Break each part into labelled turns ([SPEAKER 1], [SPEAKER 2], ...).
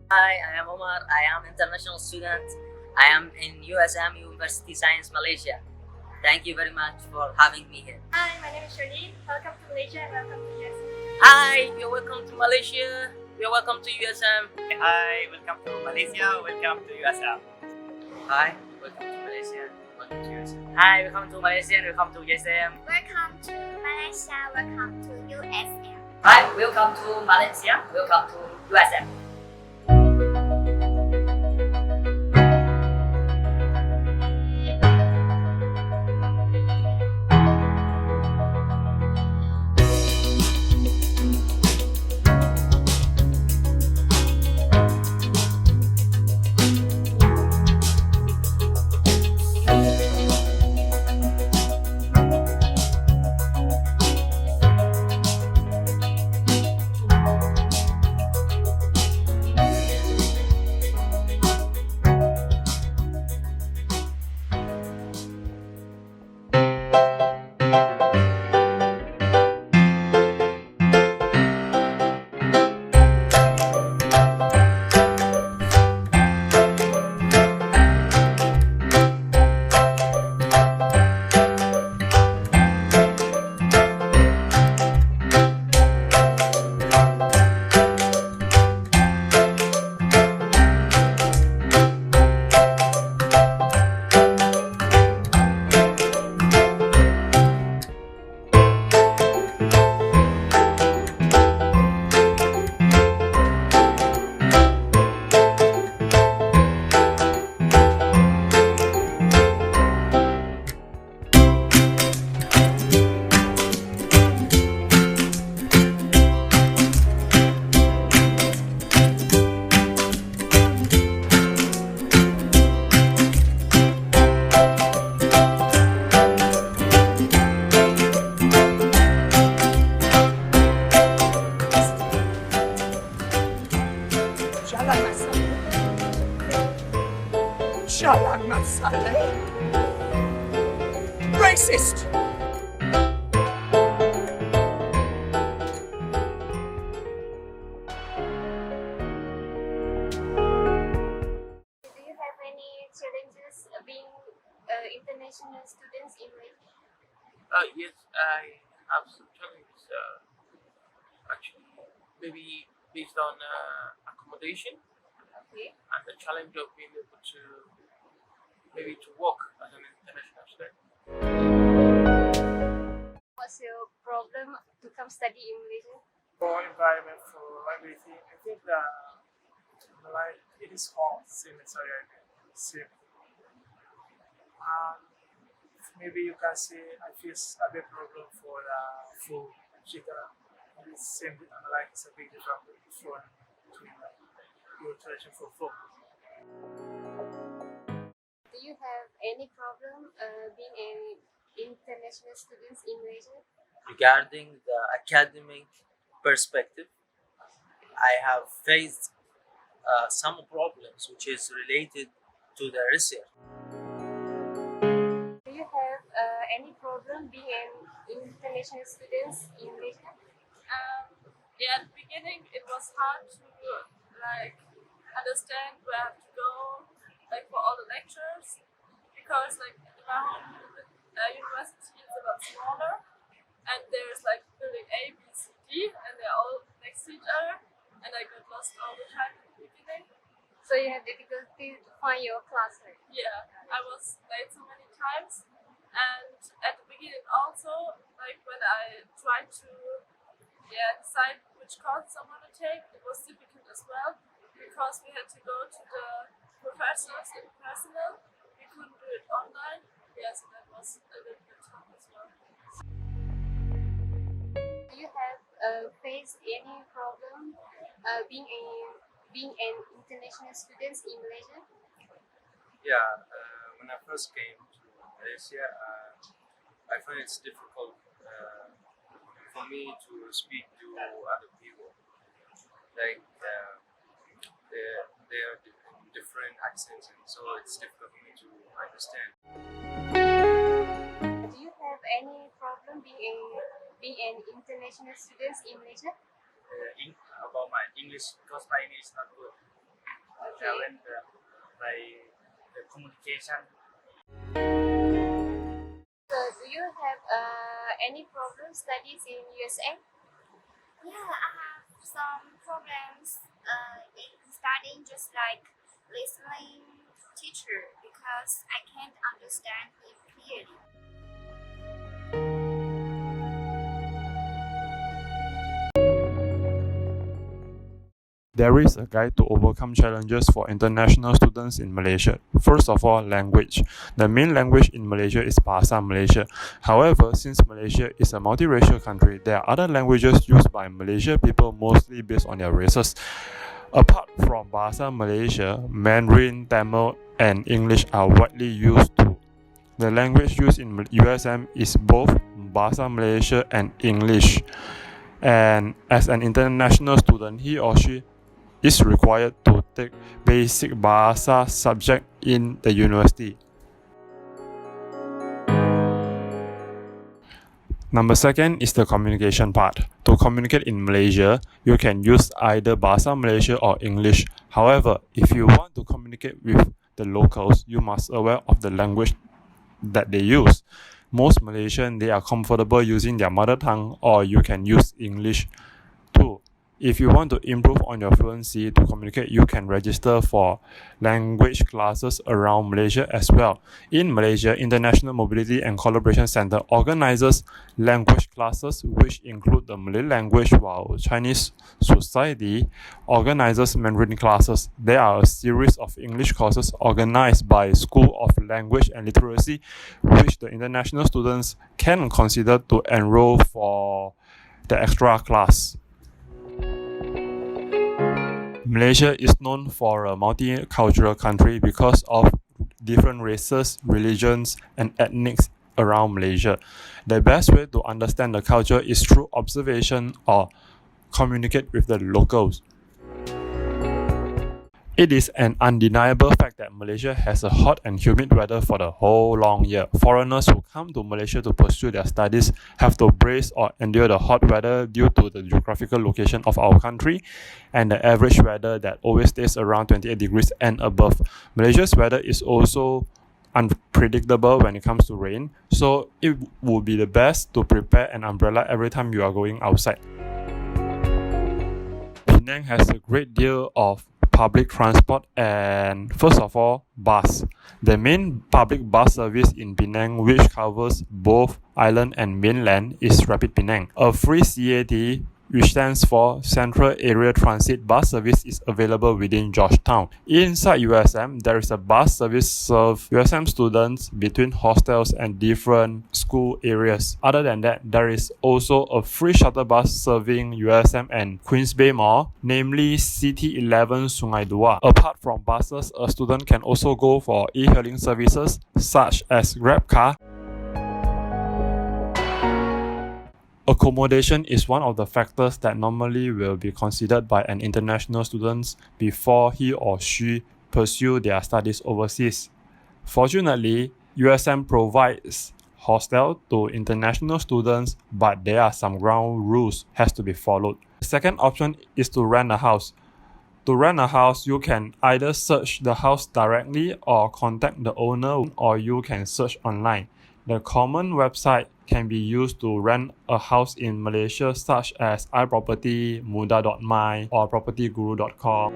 [SPEAKER 1] Hi, I am Omar. I am international student. I am in USM University Science Malaysia. Thank you very much for having me here.
[SPEAKER 2] Hi, my name is Shirley. Welcome to Malaysia and welcome to USM.
[SPEAKER 1] Hi, you're welcome to Malaysia. You're welcome to USM.
[SPEAKER 3] Hi, welcome to Malaysia, welcome to USM.
[SPEAKER 1] Hi, welcome to Malaysia. Welcome to USM. Hi, welcome to Malaysia and welcome to USM.
[SPEAKER 2] Welcome to Malaysia, welcome to USM.
[SPEAKER 1] Hi, welcome to Malaysia. Welcome to USM.
[SPEAKER 4] Jalan Masaleh. Racist!
[SPEAKER 2] Do you have any challenges being international students in Malaysia?
[SPEAKER 5] Yes, I have some challenges. Actually, maybe based on accommodation
[SPEAKER 2] Okay.
[SPEAKER 5] and the challenge of being able to maybe to work as an international student.
[SPEAKER 2] What's your problem to come study in Malaysia?
[SPEAKER 4] For environment, for everything, I think that like it is hot, same as Saudi Arabia. Same. Um, Maybe you can say I face a big problem for the food, chicken. It's same, like it's a big difference between your tradition for food.
[SPEAKER 2] Do you have any problem being an international students in Malaysia?
[SPEAKER 1] Regarding the academic perspective, I have faced some problems which is related to the research.
[SPEAKER 2] Do you have any problem being an international students in Malaysia?
[SPEAKER 6] Yeah, at the beginning it was hard to like understand where I have to go, like for all the lectures, because like in my home university is a lot smaller, and there's like building A, B, C, D, and they're all next to each other, and I got lost all the time at the beginning.
[SPEAKER 2] So you have difficulty to find your classmate.
[SPEAKER 6] Yeah, I was late so many times, and at the beginning also, like when I tried to decide which course I want to take, it was difficult as well because we had to go to the professors in personal. We couldn't do it online. Yeah, so that was a little bit tough as well.
[SPEAKER 2] Do you have faced any problem being an international student in Malaysia?
[SPEAKER 7] Yeah, when I first came to Malaysia, I find it's difficult for me to speak to other people. Like they are in different accents, and so it's difficult for me to understand.
[SPEAKER 2] Do you have any problem being an international student in Malaysia?
[SPEAKER 7] About my English, because my English is not good.
[SPEAKER 5] challenge like the communication.
[SPEAKER 2] So, do you have any problem studies in USM?
[SPEAKER 8] Yeah, I have some problems in studying, just like listening teacher, because I can't understand it clearly.
[SPEAKER 9] There is a guide to overcome challenges for international students in Malaysia. First of all, language. The main language in Malaysia is Bahasa Malaysia. However, since Malaysia is a multiracial country, there are other languages used by Malaysia people mostly based on their races. Apart from Bahasa Malaysia, Mandarin, Tamil, and English are widely used too. The language used in USM is both Bahasa Malaysia and English. And as an international student, he or she is required to take basic bahasa subject in the university. Number second is the communication part. To communicate in Malaysia, you can use either Bahasa Malaysia or English. However, if you want to communicate with the locals, you must aware of the language that they use. Most Malaysian, they are comfortable using their mother tongue, or you can use English too. If you want to improve on your fluency to communicate, you can register for language classes around Malaysia as well. In Malaysia, International Mobility and Collaboration Center organizes language classes which include the Malay language, while Chinese Society organizes Mandarin classes. There are a series of English courses organized by School of Language and Literacy which the international students can consider to enroll for the extra class. Malaysia is known for a multicultural country because of different races, religions, and ethnics around Malaysia. The best way to understand the culture is through observation or communicate with the locals. It is an undeniable fact that Malaysia has a hot and humid weather for the whole long year. Foreigners who come to Malaysia to pursue their studies have to brace or endure the hot weather due to the geographical location of our country and the average weather that always stays around 28 degrees and above. Malaysia's weather is also unpredictable when it comes to rain, so it would be the best to prepare an umbrella every time you are going outside. Penang has a great deal of public transport, and first of all, bus. The main public bus service in Penang, which covers both island and mainland, is Rapid Penang. A free CAT, which stands for Central Area Transit Bus Service, is available within Georgetown. Inside USM, there is a bus service serve USM students between hostels and different school areas. Other than that, there is also a free shuttle bus serving USM and Queens Bay Mall, namely CT11 Sungai Dua. Apart from buses, a student can also go for e-hailing services such as GrabCar. Accommodation is one of the factors that normally will be considered by an international student before he or she pursue their studies overseas. Fortunately, USM provides hostel to international students, but there are some ground rules has to be followed. The second option is to rent a house. To rent a house, you can either search the house directly or contact the owner, or you can search online. The common website can be used to rent a house in Malaysia, such as iProperty, Muda.my, or PropertyGuru.com.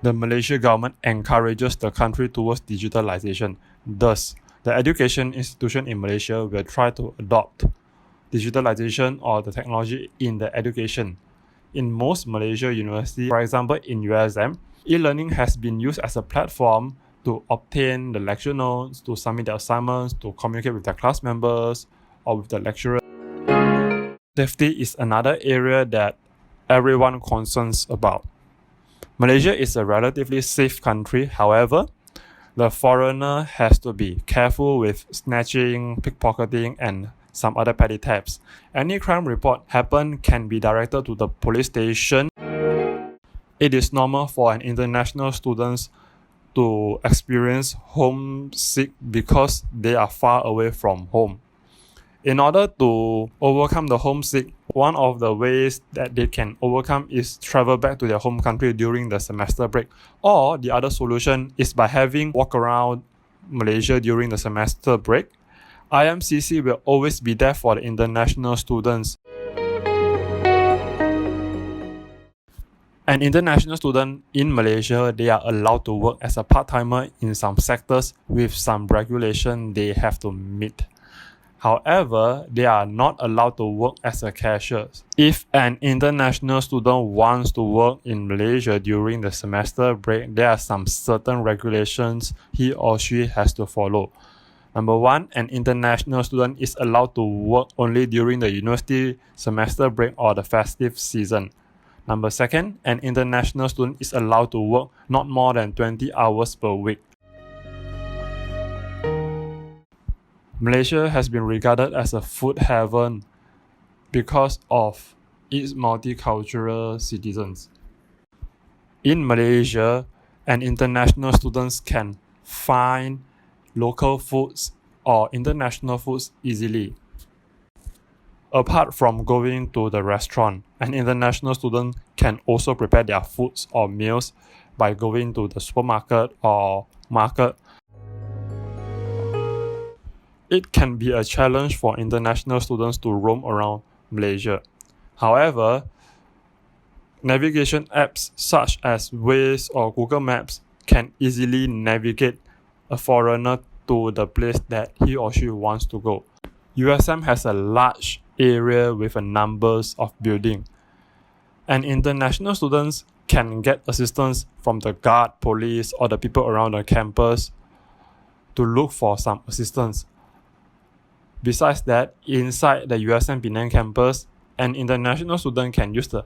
[SPEAKER 9] The Malaysian government encourages the country towards digitalization. Thus, the education institution in Malaysia will try to adopt digitalization or the technology in the education. In most Malaysia universities, for example in USM, e-learning has been used as a platform to obtain the lecture notes, to submit the assignments, to communicate with their class members or with the lecturer. Safety is another area that everyone concerns about. Malaysia is a relatively safe country. However, the foreigner has to be careful with snatching, pickpocketing, and some other petty thefts. Any crime report happen can be directed to the police station. It is normal for an international student to experience homesick because they are far away from home. In order to overcome the homesick, one of the ways that they can overcome is travel back to their home country during the semester break. Or the other solution is by having walk around Malaysia during the semester break. IMCC will always be there for the international students. An international student in Malaysia, they are allowed to work as a part-timer in some sectors with some regulation they have to meet. However, they are not allowed to work as a cashier. If an international student wants to work in Malaysia during the semester break, there are some certain regulations he or she has to follow. Number one, an international student is allowed to work only during the university semester break or the festive season. Number second, an international student is allowed to work not more than 20 hours per week. Malaysia has been regarded as a food heaven because of its multicultural citizens. In Malaysia, an international students can find local foods or international foods easily. Apart from going to the restaurant, an international student can also prepare their foods or meals by going to the supermarket or market. It can be a challenge for international students to roam around Malaysia. However, navigation apps such as Waze or Google Maps can easily navigate a foreigner to the place that he or she wants to go. USM has a large area with a numbers of buildings, and international students can get assistance from the guard, police, or the people around the campus to look for some assistance. Besides that, inside the USM Penang campus, an international student can use the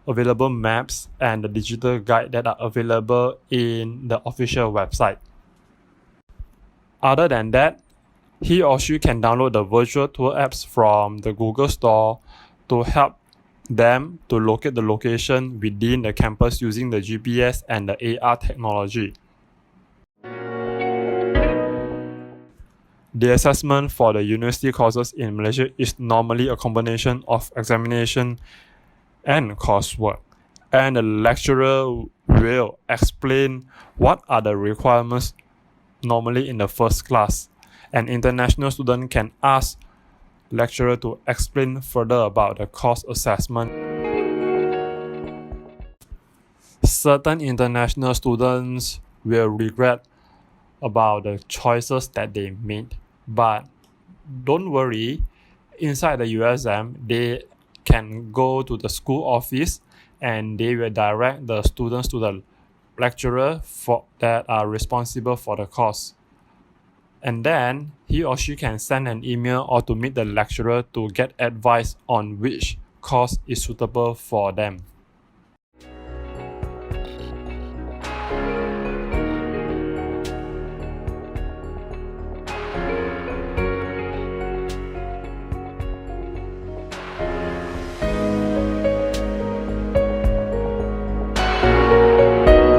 [SPEAKER 9] available maps and the digital guide that are available in the official website. Other than that, he or she can download the virtual tour apps from the Google Store to help them to locate the location within the campus using the GPS and the AR technology. The assessment for the university courses in Malaysia is normally a combination of examination and coursework, and the lecturer will explain what are the requirements normally in the first class. An international student can ask lecturer to explain further about the course assessment. Certain international students will regret about the choices that they made, but don't worry, inside the USM they can go to the school office and they will direct the students to the lecturer that are responsible for the course, and then he or she can send an email or to meet the lecturer to get advice on which course is suitable for them.